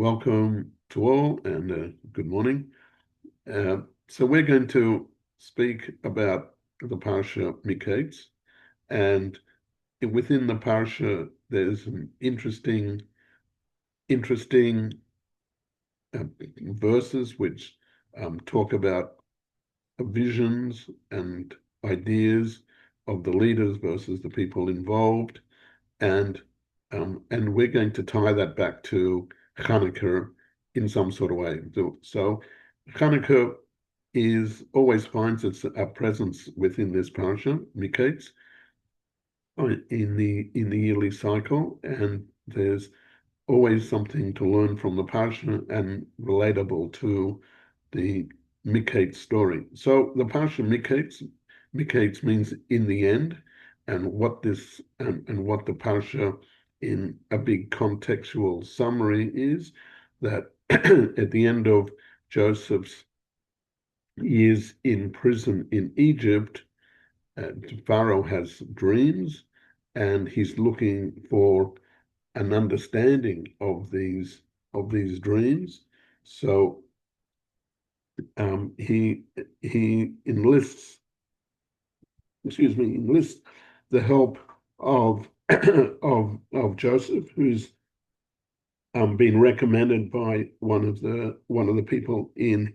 Welcome to all and good morning. So we're going to speak about the Parsha Mikaitz, and within the Parsha there's some interesting verses which talk about visions and ideas of the leaders versus the people involved, and we're going to tie that back to Chanukah in some sort of way. So Chanukah always finds its presence within this parasha, Mikaitz, in the yearly cycle, and there's always something to learn from the parasha and relatable to the Mikaitz story. So the parasha Mikaitz means in the end, and what the parasha in a big contextual summary is that at the end of Joseph's years in prison in Egypt, Pharaoh has dreams, and he's looking for an understanding of these dreams. So he enlists the help of of Joseph, who's been recommended by one of the people in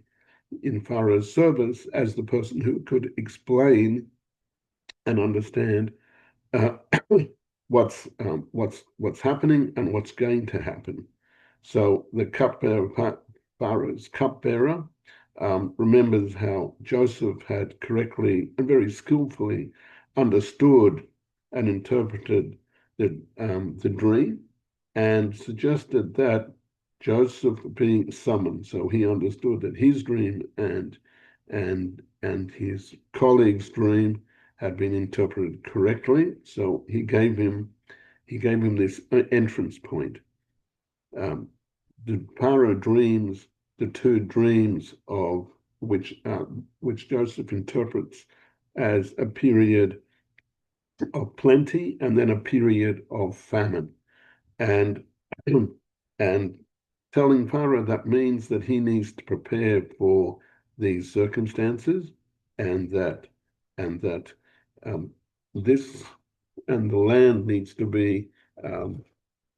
Pharaoh's service as the person who could explain and understand uh, what's happening and what's going to happen. So the cupbearer, Pharaoh's cupbearer, remembers how Joseph had correctly and very skillfully understood and interpreted the dream, and suggested that Joseph be summoned. So he understood that his dream and his colleague's dream had been interpreted correctly. So he gave him this entrance point. The Pharaoh dreams the two dreams of which Joseph interprets as a period of plenty and then a period of famine, and and telling Pharaoh that means that he needs to prepare for these circumstances, and that this and the land needs to be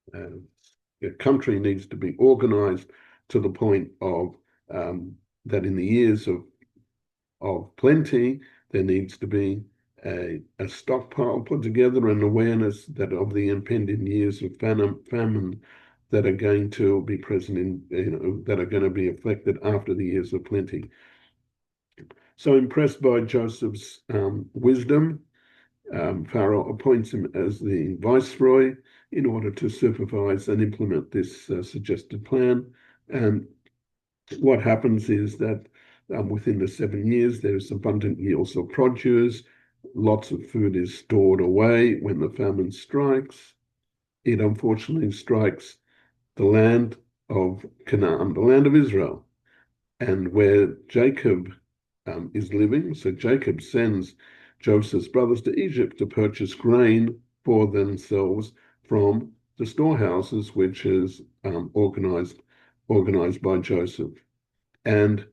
the country needs to be organized to the point of that in the years of plenty, there needs to be a stockpile put together, and awareness that of the impending years of famine that are going to be present that are going to be affected after the years of plenty. So impressed by Joseph's wisdom, Pharaoh appoints him as the viceroy in order to supervise and implement this suggested plan. And what happens is that within the 7 years, there's abundant yields of produce. Lots of food is stored away when the famine strikes. It unfortunately strikes the land of Canaan, the land of Israel, and where Jacob is living. So Jacob sends Joseph's brothers to Egypt to purchase grain for themselves from the storehouses, which is organized by Joseph. And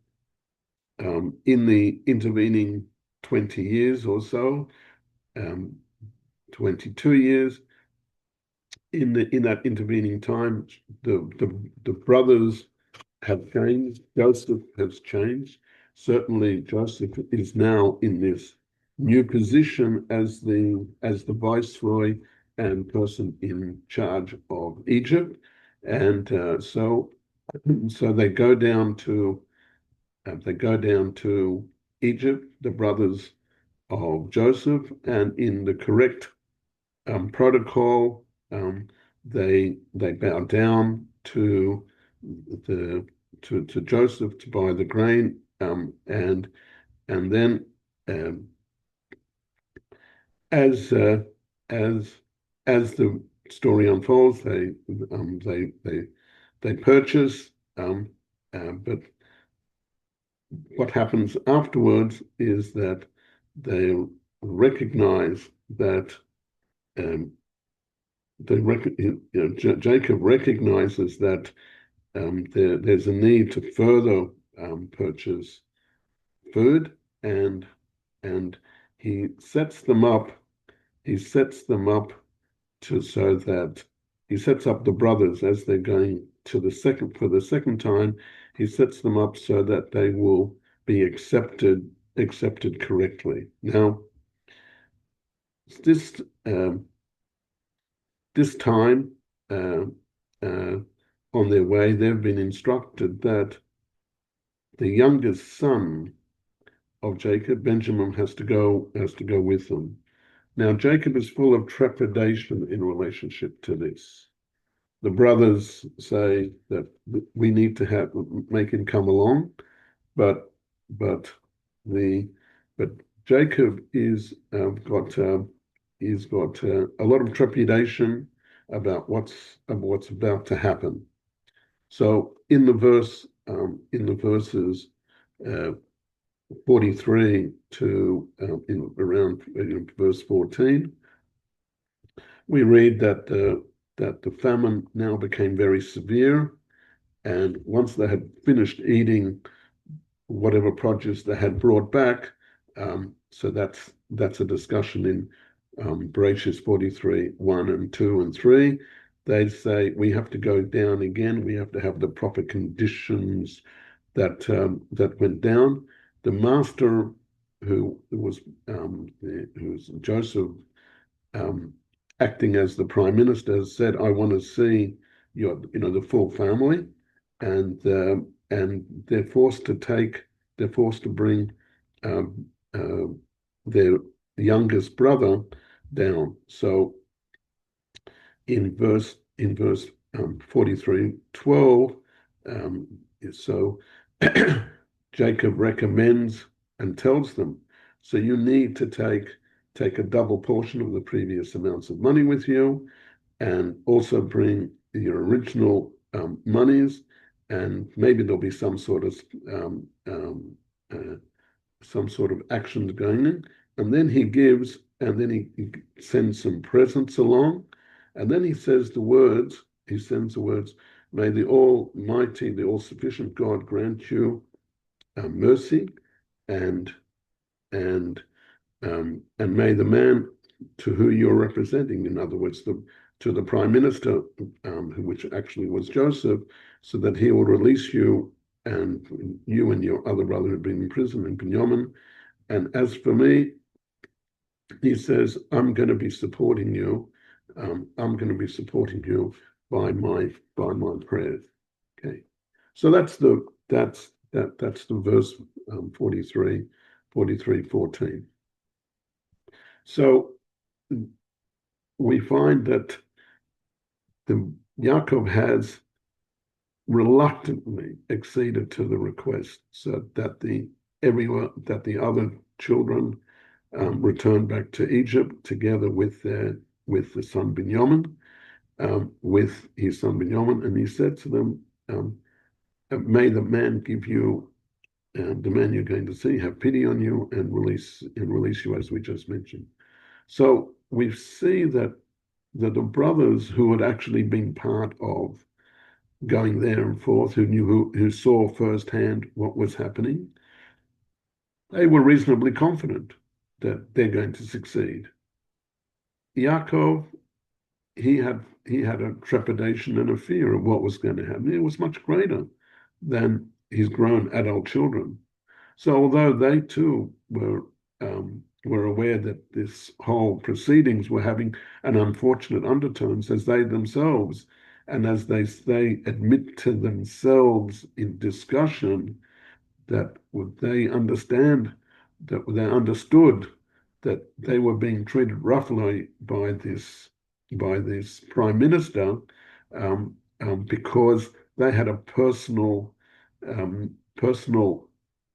in the intervening 20 years or so, 22 years, in that intervening time, the brothers have changed. Joseph has changed. Certainly, Joseph is now in this new position as the viceroy and person in charge of Egypt, and so they go down to Egypt, the brothers of Joseph, and in the correct protocol, they bow down to Joseph to buy the grain, and then as the story unfolds, they purchase, but what happens afterwards is that they recognize that Jacob recognizes that there's a need to further purchase food, and he sets them up. He sets them up so that he sets up the brothers as they're going to the second time. He sets them up so that they will be accepted correctly. Now, this this time uh, uh, on their way, they've been instructed that the youngest son of Jacob, Benjamin, has to go with them. Now, Jacob is full of trepidation in relationship to this. The brothers say that we need to make him come along, but the but Jacob is he's got a lot of trepidation about what's about to happen. So in the verses uh, 43 to around verse 14, we read that the famine now became very severe, and once they had finished eating whatever produce they had brought back, so that's a discussion in Bereshit 43, 1 and 2 and 3. They say we have to go down again. We have to have the proper conditions that went down. The master, who was Joseph, acting as the prime minister, said, "I want to see the full family," and they're forced to bring um, uh, their youngest brother down. So in verse 43:12, so Jacob recommends and tells them, so you need to take a double portion of the previous amounts of money with you, and also bring your original monies, and maybe there'll be some sort of actions going in. And then he sends some presents along, and then he sends the words, may the Almighty, the all-sufficient God grant you mercy, and and may the man to who you're representing, in other words, to the prime minister, which actually was Joseph, so that he will release you and your other brother who've been in prison, in Binyamin. And as for me, he says, I'm going to be supporting you. I'm going to be supporting you by my prayers. Okay, so that's the verse 43, 14. So we find that the Yaakov has reluctantly acceded to the request, so that the other children returned back to Egypt together with the son Binyamin, with his son Binyamin, and he said to them, "May the man give you." The man you're going to see have pity on you and release you, as we just mentioned. So we see that the brothers who had actually been part of going there and forth, who saw firsthand what was happening, they were reasonably confident that they're going to succeed. Yaakov, he had a trepidation and a fear of what was going to happen. It was much greater than his grown adult children. So although they too were aware that this whole proceedings were having an unfortunate undertones, as they themselves, and as they admit to themselves in discussion, that they understood that they were being treated roughly by this prime minister, because they had a personal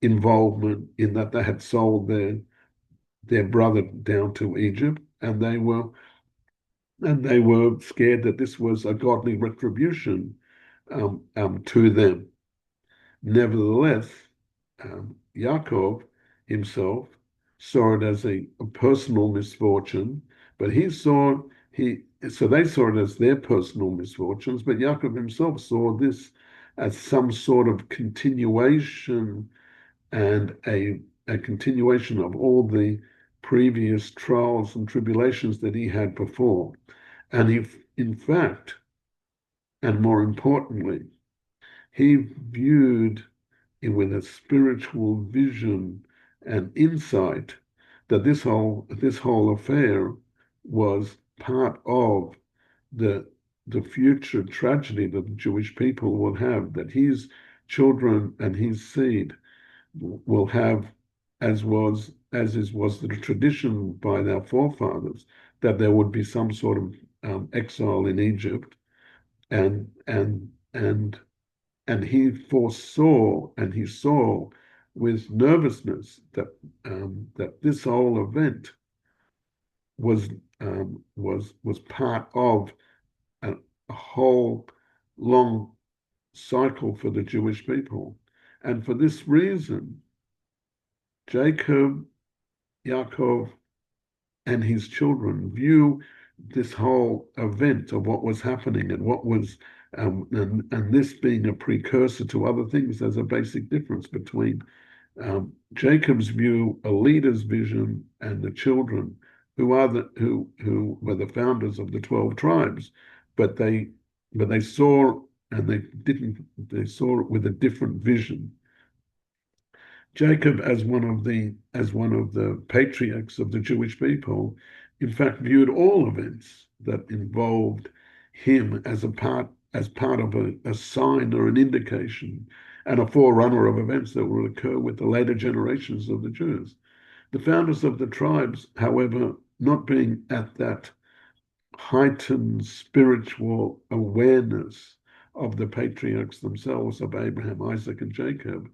involvement in that they had sold their brother down to Egypt, and they were scared that this was a godly retribution to them. Nevertheless, Yaakov himself saw it as a personal misfortune, but they saw it as their personal misfortunes, but Yaakov himself saw this as some sort of continuation and a continuation of all the previous trials and tribulations that he had before. And if, in fact, and more importantly, he viewed it with a spiritual vision and insight that this whole affair was part of the the future tragedy that the Jewish people will have, that his children and his seed will have, as was the tradition by their forefathers, that there would be some sort of exile in Egypt, and and and and he foresaw and he saw with nervousness that this whole event was was part of a, a whole long cycle for the Jewish people, and for this reason, Jacob, Yaakov, and his children view this whole event of what was happening and what was and this being a precursor to other things. There's a basic difference between Jacob's view, a leader's vision, and the children who were the founders of the 12 tribes, but they saw, and they saw it with a different vision. Jacob, as one of the patriarchs of the Jewish people, in fact viewed all events that involved him as part of a sign or an indication and a forerunner of events that will occur with the later generations of the Jews. The founders of the tribes, however, not being at that heightened spiritual awareness of the patriarchs themselves, of Abraham, Isaac, and Jacob,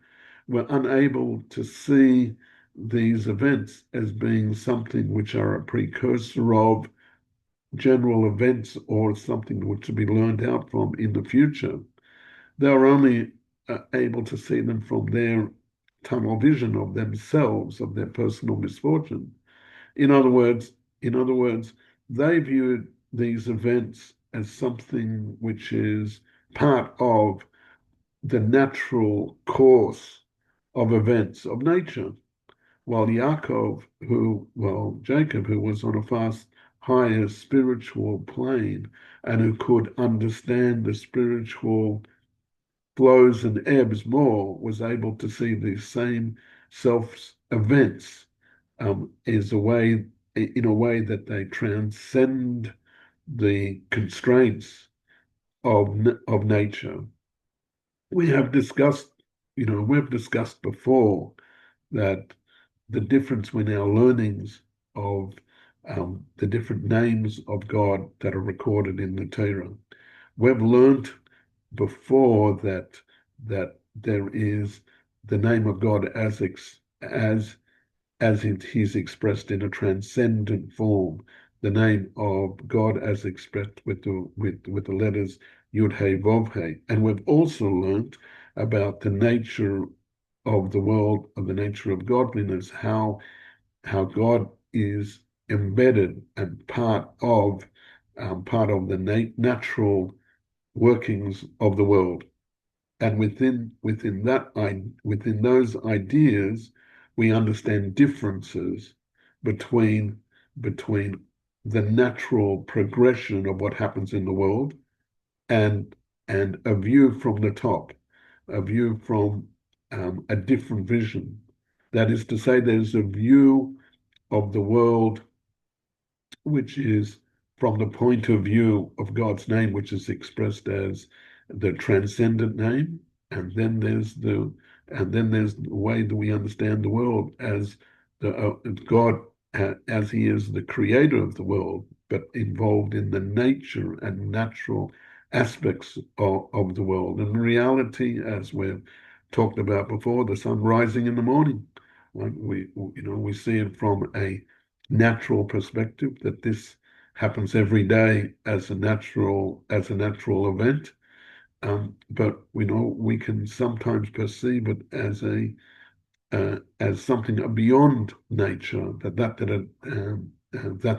were unable to see these events as being something which are a precursor of general events or something which to be learned out from in the future. They were only able to see them from their tunnel vision of themselves, of their personal misfortune. In other words, they viewed these events as something which is part of the natural course of events of nature, while Jacob, who was on a fast higher spiritual plane and who could understand the spiritual flows and ebbs more, was able to see these same self events in a way that they transcend the constraints of nature. We've discussed before that the difference in our learnings of the different names of God that are recorded in the Torah. We've learned before that there is the name of God as he's expressed in a transcendent form, the name of God as expressed with the letters Yud Hey Vav Hey, and we've also learned about the nature of the world, of the nature of godliness, how God is embedded and part of the natural workings of the world. And within those ideas, we understand differences between the natural progression of what happens in the world and a view from the top, a view from a different vision. That is to say, there's a view of the world which is from the point of view of God's name, which is expressed as the transcendent name, and then there's the way that we understand the world as God as He is the creator of the world, but involved in the nature and natural aspects of the world. And in reality, as we've talked about before, the sun rising in the morning, right? We see it from a natural perspective, that this happens every day as a natural event. But we can sometimes perceive it as something beyond nature, that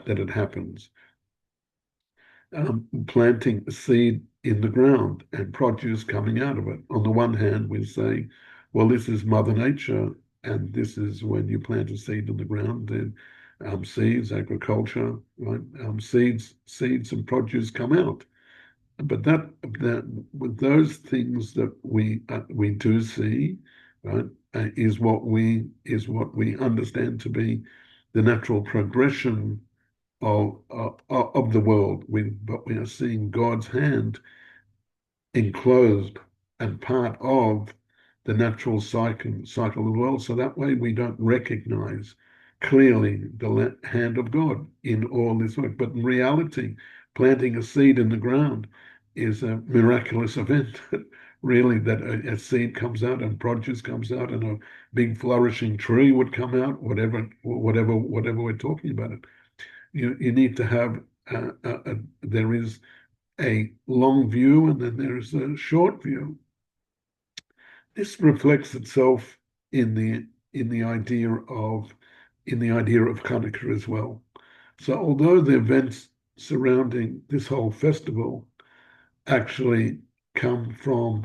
it happens. Planting a seed in the ground and produce coming out of it. On the one hand, we say, well, this is Mother Nature, and this is when you plant a seed in the ground, then seeds, agriculture, right? Seeds and produce come out. But that with those things that we do see, right, is what we understand to be the natural progression of the world. But we are seeing God's hand enclosed and part of the natural cycle of the world. So that way we don't recognize clearly the hand of God in all this work. But in reality, planting a seed in the ground is a miraculous event. Really, that a seed comes out and produce comes out, and a big flourishing tree would come out. Whatever we're talking about it. You need to have there is a long view and then there is a short view. This reflects itself in the idea of Chanukah as well. So although the events surrounding this whole festival actually come from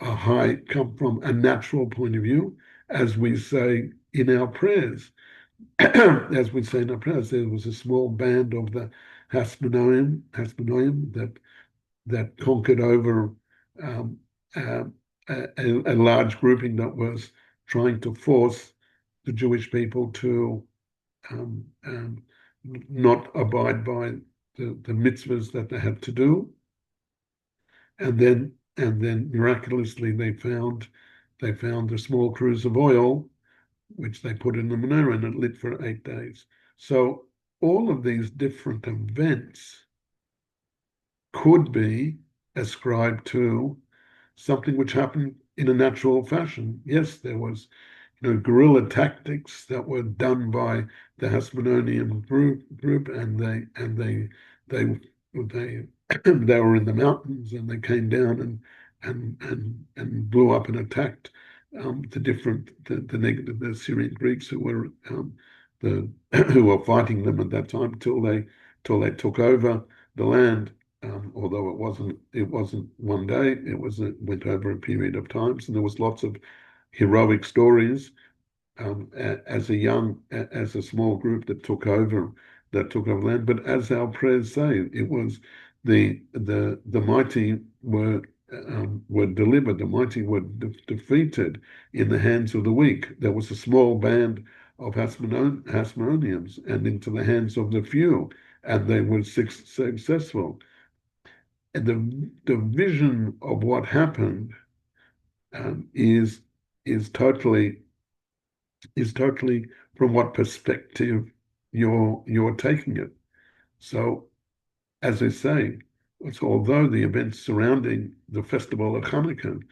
a natural point of view, as we say in our prayers. As we say in our prayers, there was a small band of the Hasmoneim that conquered over a large grouping that was trying to force the Jewish people to not abide by the mitzvahs that they had to do. And then miraculously they found a small cruse of oil, which they put in the menorah, and it lit for 8 days. So all of these different events could be ascribed to something which happened in a natural fashion. Yes, there was, guerrilla tactics that were done by the Hasmonean group, and they were in the mountains, and they came down and blew up and attacked the Syrian Greeks who were who were fighting them at that time till they took over the land. Although it wasn't one day, it went over a period of times, and there was lots of heroic stories as a small group that took over land. But as our prayers say, it was the mighty were delivered, the mighty were defeated in the hands of the weak. There was a small band of Hasmoneans and into the hands of the few, and they were successful. And the vision of what happened is totally from what perspective you're taking it. So, as I say, although the events surrounding the festival of Chanukah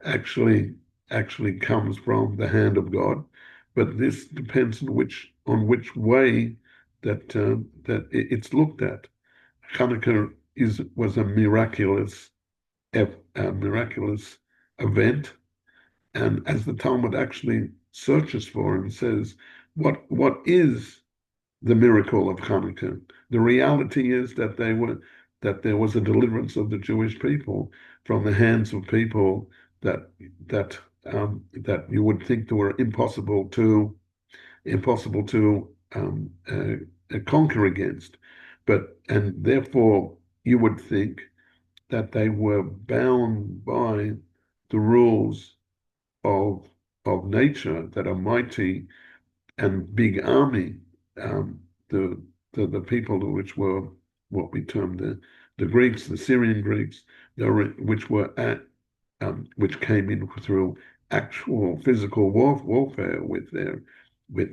actually comes from the hand of God, but this depends on which way that it's looked at. Chanukah was a miraculous event, and as the Talmud actually searches for and says, what is the miracle of Chanukah? The reality is that there was a deliverance of the Jewish people from the hands of people that you would think were impossible to conquer against, and therefore you would think that they were bound by the rules of nature, that a mighty and big army, the people which were what we term the Greeks, the Syrian Greeks, which came in through actual physical warfare with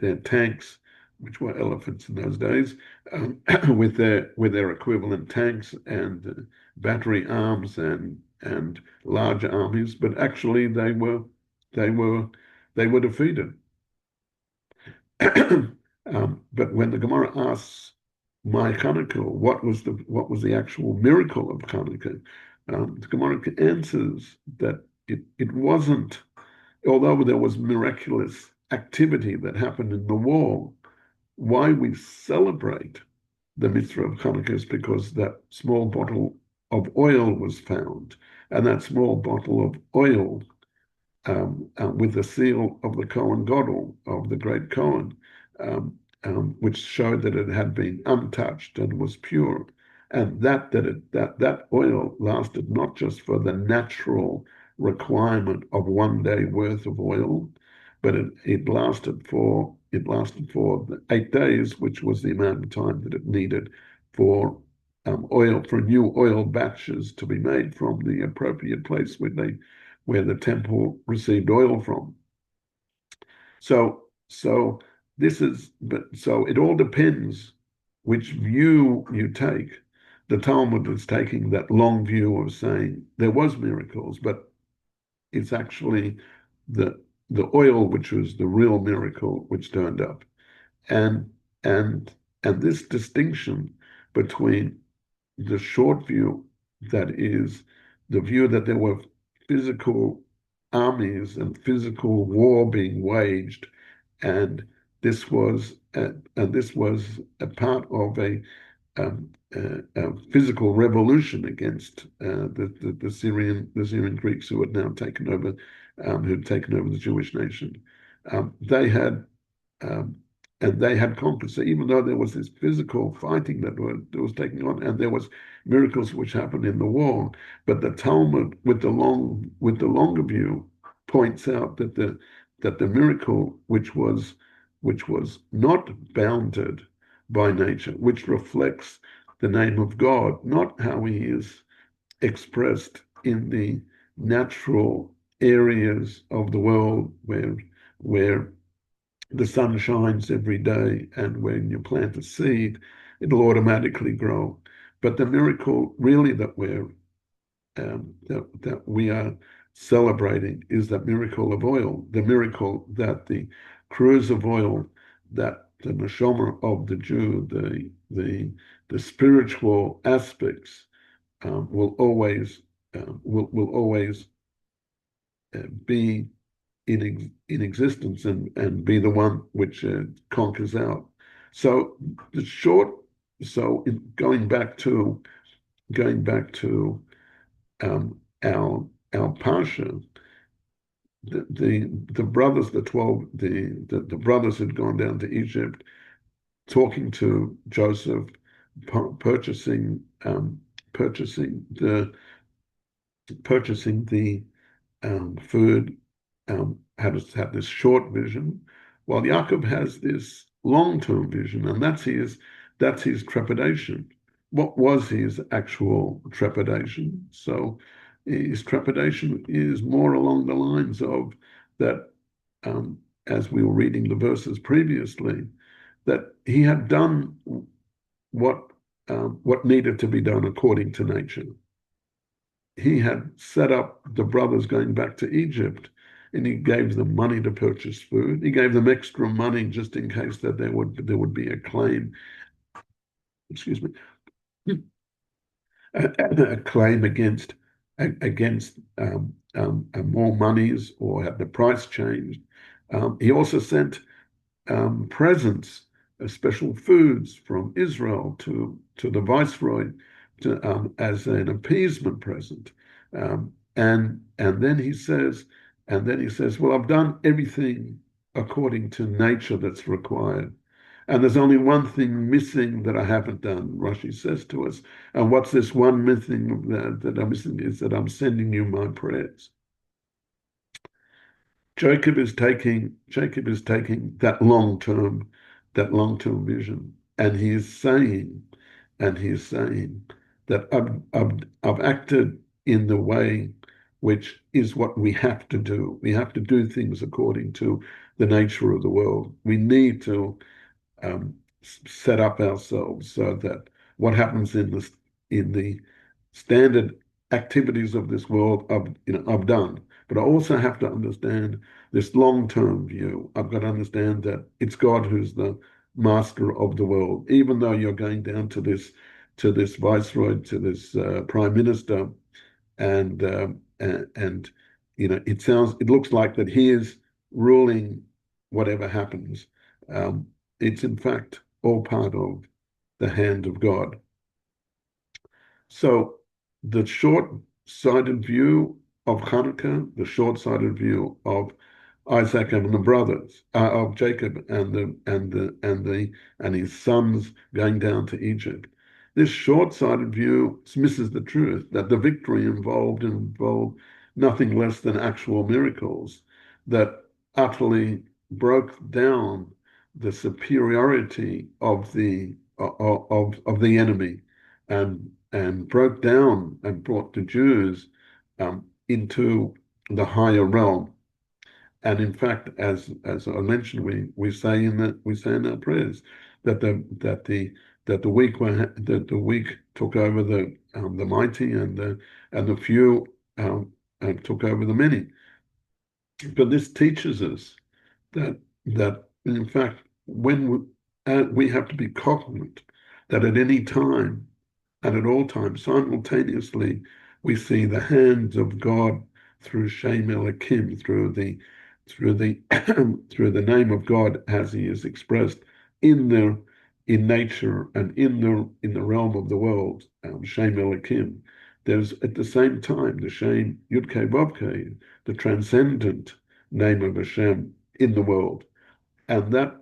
their tanks, which were elephants in those days, with their equivalent tanks and battery arms and larger armies, but actually they were defeated. But when the Gemara asks, "My Chanukah, what was the actual miracle of Chanukah?" The Gemara answers that it wasn't, although there was miraculous activity that happened in the war. Why we celebrate the mitzvah of Chanukah is because that small bottle oil was found, and that small bottle of oil with the seal of the Kohen Gadol, of the great Kohen, which showed that it had been untouched and was pure, and that oil lasted not just for the natural requirement of 1 day worth of oil, but it lasted for 8 days, which was the amount of time that it needed for new oil batches to be made from the appropriate place where the temple received oil from. So it all depends which view you take. The Talmud is taking that long view of saying there was miracles, but it's actually the oil which was the real miracle which turned up. And and and this distinction between the short view, that is the view that there were physical armies and physical war being waged, and this was a part of a physical revolution against the Syrian Greeks who had now taken over the Jewish nation. They had and they had conquered. So even though there was this physical fighting that was taking on, and there was miracles which happened in the war, but the Talmud, with the longer view, points out that the miracle which was not bounded by nature, which reflects the name of God, not how he is expressed in the natural areas of the world where the sun shines every day, and when you plant a seed, it'll automatically grow. But the miracle really that we are celebrating is that miracle of oil, the miracle that the cruse of oil, that the neshama of the Jew, the spiritual aspects will always be in existence and be the one which conquers out. So going back to our parsha, the brothers, the brothers had gone down to Egypt, talking to Joseph, purchasing the food, had this short vision, while Yaakov has this long-term vision, and that's his trepidation. What was his actual trepidation? So his trepidation is more along the lines of that, as we were reading the verses previously, that he had done what needed to be done according to nature. He had set up the brothers going back to Egypt, and he gave them money to purchase food. He gave them extra money just in case that there would be a claim. Excuse me, a claim against more monies, or have the price changed. He also sent presents, special foods from Israel to the viceroy as an appeasement present. And then he says, well, I've done everything according to nature that's required. And there's only one thing missing that I haven't done, Rashi says to us. And what's this one missing that I'm missing is that I'm sending you my prayers. Jacob is taking that long-term vision, and he is saying that I've acted in the way which is what we have to do. We have to do things according to the nature of the world. We need to set up ourselves so that what happens in the standard activities of this world, I've done. But I also have to understand this long-term view. I've got to understand that it's God who's the master of the world. Even though you're going down to this viceroy, to this prime minister, and it looks like that he is ruling whatever happens. It's in fact all part of the hand of God. So the short-sighted view of Chanukah, the short-sighted view of Isaac and the brothers of Jacob and his sons going down to Egypt. This short-sighted view misses the truth that the victory involved nothing less than actual miracles that utterly broke down the superiority of the enemy and broke down and brought the Jews into the higher realm. And in fact, as I mentioned, we say in our prayers that the weak took over the mighty, and the few took over the many. But this teaches us that in fact, when we have to be cognizant that at any time and at all times, simultaneously, we see the hands of God through Shem Elohim, through the through the name of God as He is expressed in nature and in the realm of the world, Shem Elohim. There's at the same time the Shem Yud-Kei Vav-Kei, the transcendent name of Hashem in the world, and that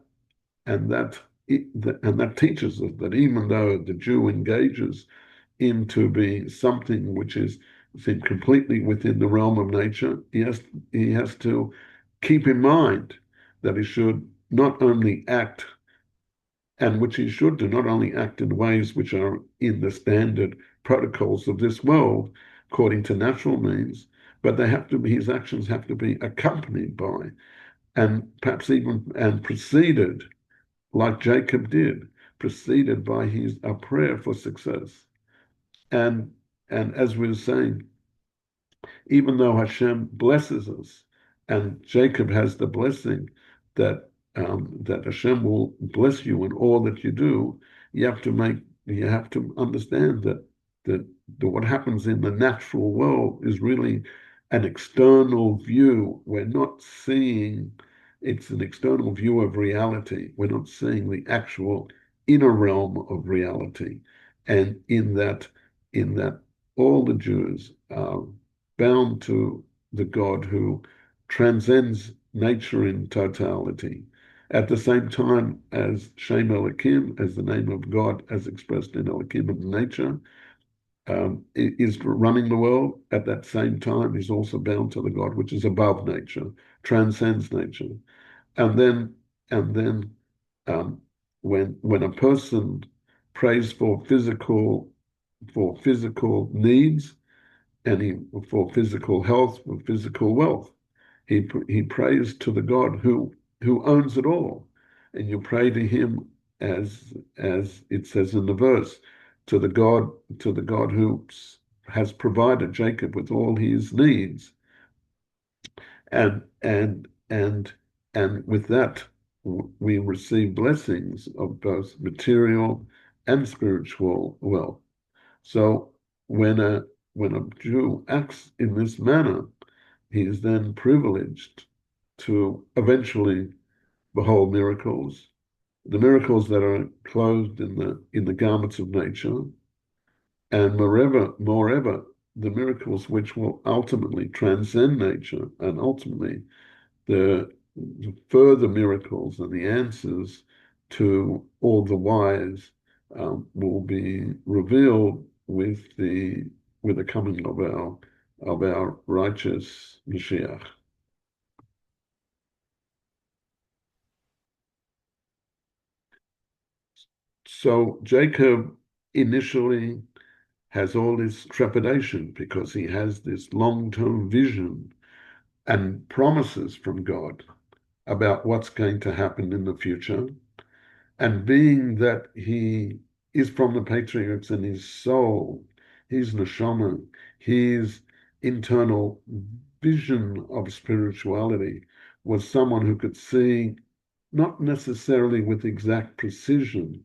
and that and that teaches us that even though the Jew engages into be something which is completely within the realm of nature, he has to keep in mind that he should not only act, and which he should do, not only act in ways which are in the standard protocols of this world, according to natural means, but his actions have to be accompanied by, and perhaps even preceded, like Jacob did, preceded by a prayer for success. And as we were saying, even though Hashem blesses us, and Jacob has the blessing that that Hashem will bless you in all that you do, you have to understand that what happens in the natural world is really an external view. We're not seeing, it's an external view of reality. We're not seeing the actual inner realm of reality. And in that all the Jews are bound to the God who transcends nature in totality. At the same time as Shem Elohim, as the name of God as expressed in Elohim of nature, is running the world. At that same time, he's also bound to the God which is above nature, transcends nature. And then when a person prays for physical needs, and for physical health, for physical wealth, he prays to the God who owns it all, and you pray to Him as it says in the verse, to the God who has provided Jacob with all his needs, and with that we receive blessings of both material and spiritual wealth. So when a Jew acts in this manner, he is then privileged to eventually behold miracles, the miracles that are clothed in the garments of nature, and moreover, the miracles which will ultimately transcend nature, and ultimately the further miracles and the answers to all the whys will be revealed with the coming of our righteous Mashiach. So Jacob initially has all this trepidation because he has this long-term vision and promises from God about what's going to happen in the future. And being that he is from the patriarchs and his soul, his neshama, his internal vision of spirituality was someone who could see, not necessarily with exact precision,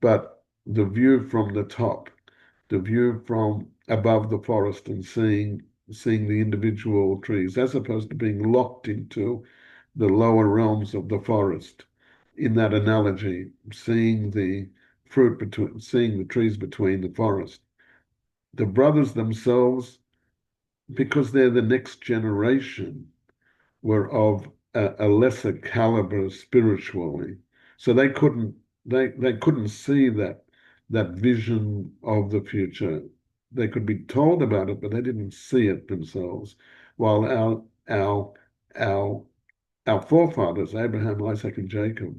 but the view from the top, the view from above the forest, and seeing the individual trees, as opposed to being locked into the lower realms of the forest. In that analogy, seeing the trees between the forest. the brothers themselves, because they're the next generation, were of a lesser caliber spiritually, so they couldn't see that vision of the future. They could be told about it, but they didn't see it themselves. While our our forefathers, Abraham, Isaac, and Jacob,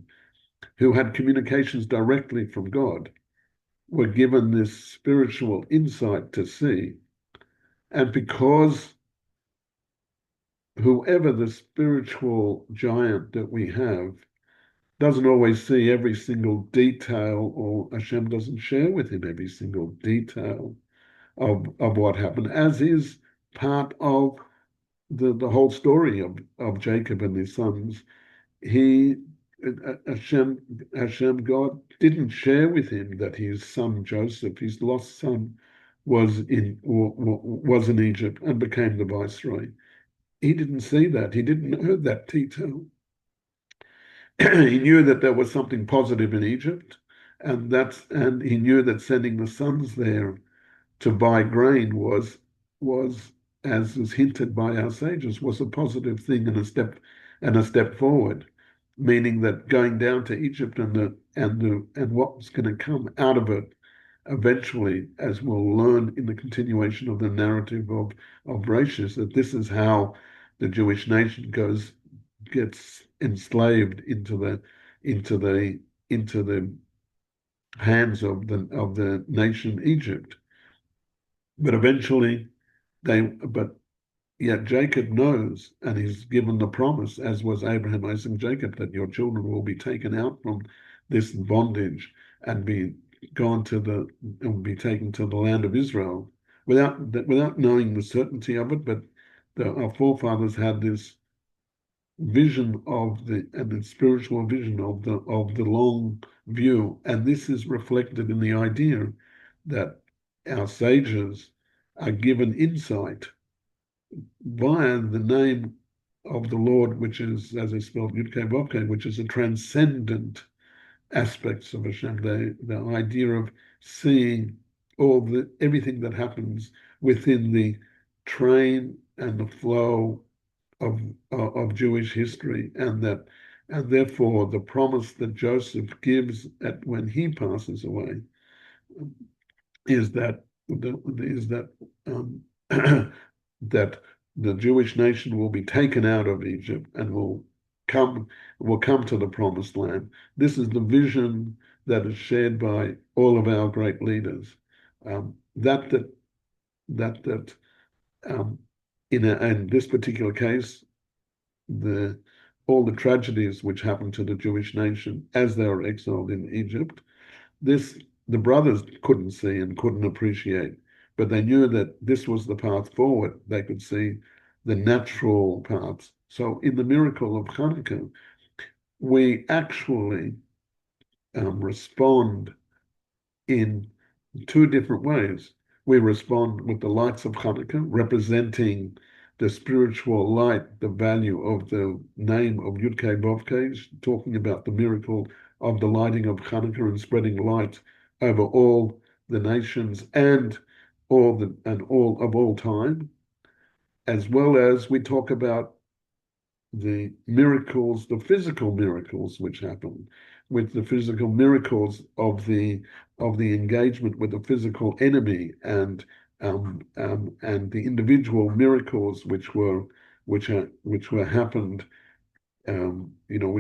who had communications directly from God, were given this spiritual insight to see. And because whoever the spiritual giant that we have doesn't always see every single detail, or Hashem doesn't share with him every single detail of what happened, as is part of the whole story of Jacob and his sons. He Hashem, God didn't share with him that his son Joseph, his lost son, was in Egypt and became the viceroy. He didn't see that. He didn't know that detail. He knew that there was something positive in Egypt, and he knew that sending the sons there to buy grain was, as was hinted by our sages, was a positive thing and a step forward, meaning that going down to Egypt and what was going to come out of it eventually, as we'll learn in the continuation of the narrative of Bereshit, that this is how the Jewish nation gets enslaved into the hands of the nation Egypt. But eventually but yet Jacob knows, and he's given the promise, as was Abraham, Isaac, and Jacob, that your children will be taken out from this bondage and be taken to the land of Israel, without knowing the certainty of it. But our forefathers had this vision and the spiritual vision of the long view, and this is reflected in the idea that our sages are given insight via the name of the Lord, which is, as I spelled, Yud-Kei Vav-Kei, which is a transcendent aspects of Hashem, the idea of seeing everything that happens within the train and the flow of Jewish history, and therefore the promise that Joseph gives when he passes away is that that the Jewish nation will be taken out of Egypt and will come to the promised land. This is the vision that is shared by all of our great leaders. In this particular case, all the tragedies which happened to the Jewish nation as they were exiled in Egypt, the brothers couldn't see and couldn't appreciate, but they knew that this was the path forward. They could see the natural paths. So in the miracle of Chanukah, we actually respond in two different ways. We respond with the lights of Chanukah, representing the spiritual light, the value of the name of Yud-Kei Vav-Kei, talking about the miracle of the lighting of Chanukah and spreading light over all the nations and all time, as well as we talk about the miracles, the physical miracles which happen, with the physical miracles of the engagement with the physical enemy, and the individual miracles which happened, which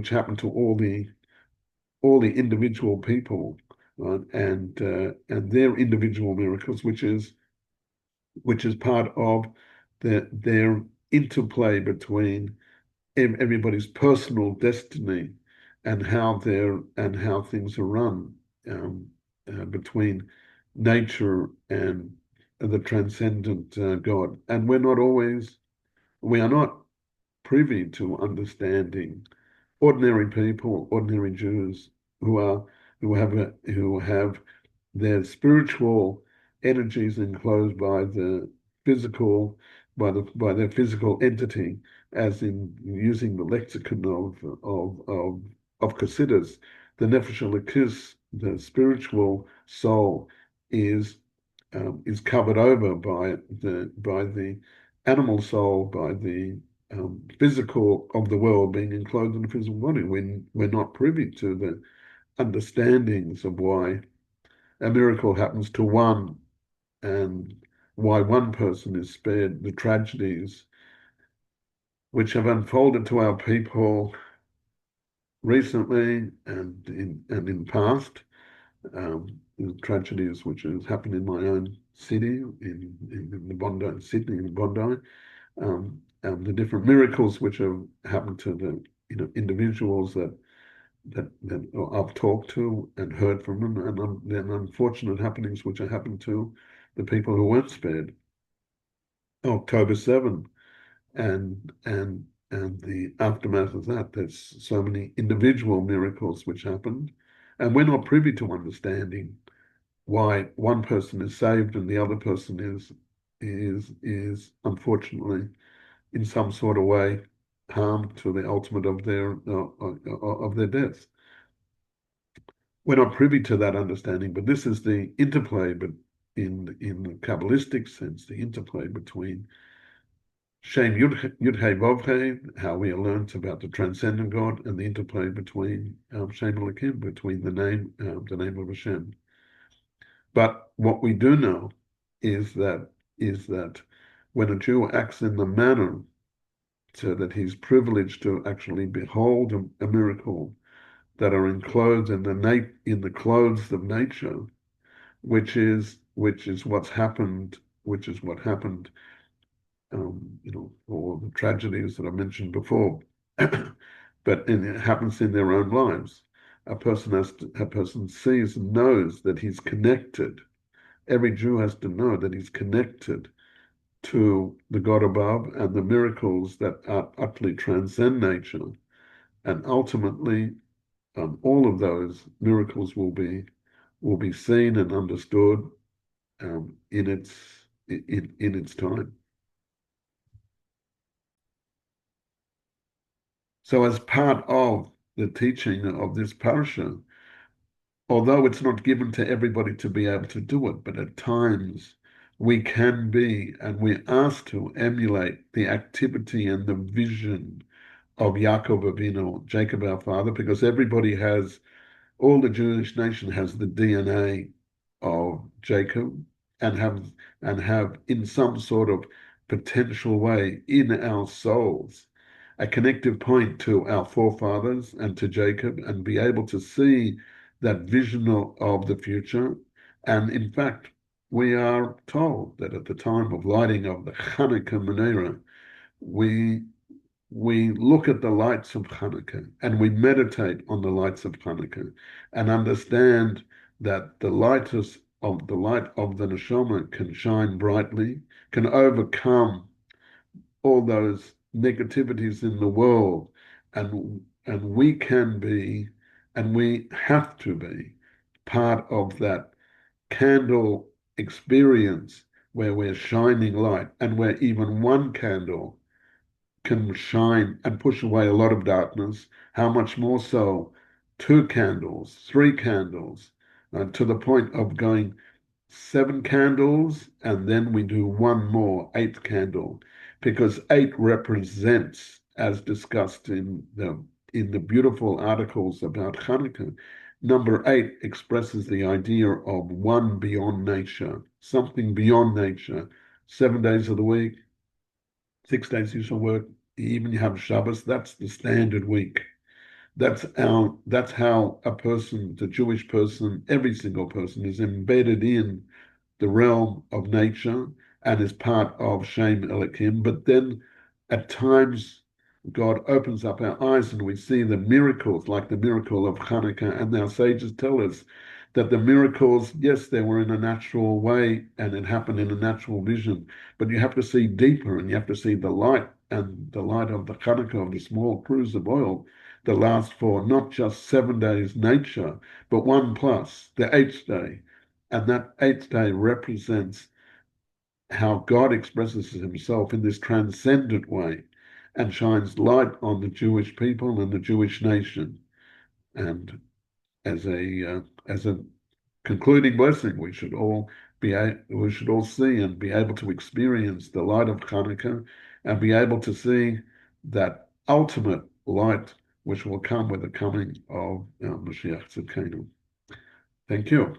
happened to all the individual people, and their individual miracles, which is part of their interplay between everybody's personal destiny and how things are run, between nature and the transcendent God. And we are not privy to understanding ordinary people, ordinary Jews who have their spiritual energies enclosed by their physical entity, as in using the lexicon of Chassidus, the nefesh elokis, the spiritual soul, is is covered over by the animal soul, by the physical of the world being enclosed in a physical body. We're not privy to the understandings of why a miracle happens to one and why one person is spared the tragedies which have unfolded to our people recently and in past. The tragedies which has happened in my own city, in the Bondi, Sydney, in Bondi, and the different miracles which have happened to the individuals that I've talked to and heard from them, and then unfortunate happenings which have happened to the people who weren't spared. October 7 and the aftermath of that. There's so many individual miracles which happened, and we're not privy to understanding why one person is saved and the other person is unfortunately in some sort of way harmed to the ultimate of their deaths. We're not privy to that understanding, but this is the interplay, but in the Kabbalistic sense, the interplay between Shem Yud-Heh Vav-Heh, how we learned about the transcendent God, and the interplay between Shem Elohim, between the name of Hashem. But what we do know is that when a Jew acts in the manner so that he's privileged to actually behold a miracle that are enclosed in the clothes of nature, which is what happened, or the tragedies that I mentioned before, but it happens in their own lives. A person sees and knows that he's connected. Every Jew has to know that he's connected to the God above and the miracles that utterly transcend nature. And ultimately, all of those miracles will be seen and understood in its time. So, as part of the teaching of this parasha, although it's not given to everybody to be able to do it, but at times we can be, and we're asked to emulate the activity and the vision of Yaakov Avinu, Jacob our father, because all the Jewish nation has the DNA of Jacob and have in some sort of potential way in our souls a connective point to our forefathers and to Jacob, and be able to see that vision of the future. And in fact, we are told that at the time of lighting of the Chanuka menorah, we look at the lights of Chanukah and we meditate on the lights of Chanukah and understand that the light of the neshama can shine brightly, can overcome all those negativities in the world, and we can be, and we have to be, part of that candle experience where we're shining light, and where even one candle can shine and push away a lot of darkness. How much more so 2 candles, 3 candles, to the point of going 7 candles, and then we do one more, 8th candle, because 8 represents, as discussed in the beautiful articles about Chanukah, number 8 expresses the idea of one beyond nature, something beyond nature. 7 days of the week, 6 days you shall work, even you have Shabbos, that's the standard week. That's how a person, the Jewish person, every single person is embedded in the realm of nature and is part of Shem Elohim. But then at times God opens up our eyes and we see the miracles, like the miracle of Chanukah, and our sages tell us that the miracles, yes, they were in a natural way and it happened in a natural vision, but you have to see deeper, and you have to see the light, and the light of the Chanukah, of the small cruse of oil, that lasts for not just 7 days nature, but 1 plus, the 8th day. And that 8th day represents how God expresses himself in this transcendent way and shines light on the Jewish people and the Jewish nation. And as a concluding blessing, we should all we should all see and be able to experience the light of Chanukah and be able to see that ultimate light which will come with the coming of Mashiach Tzidkenu. Thank you.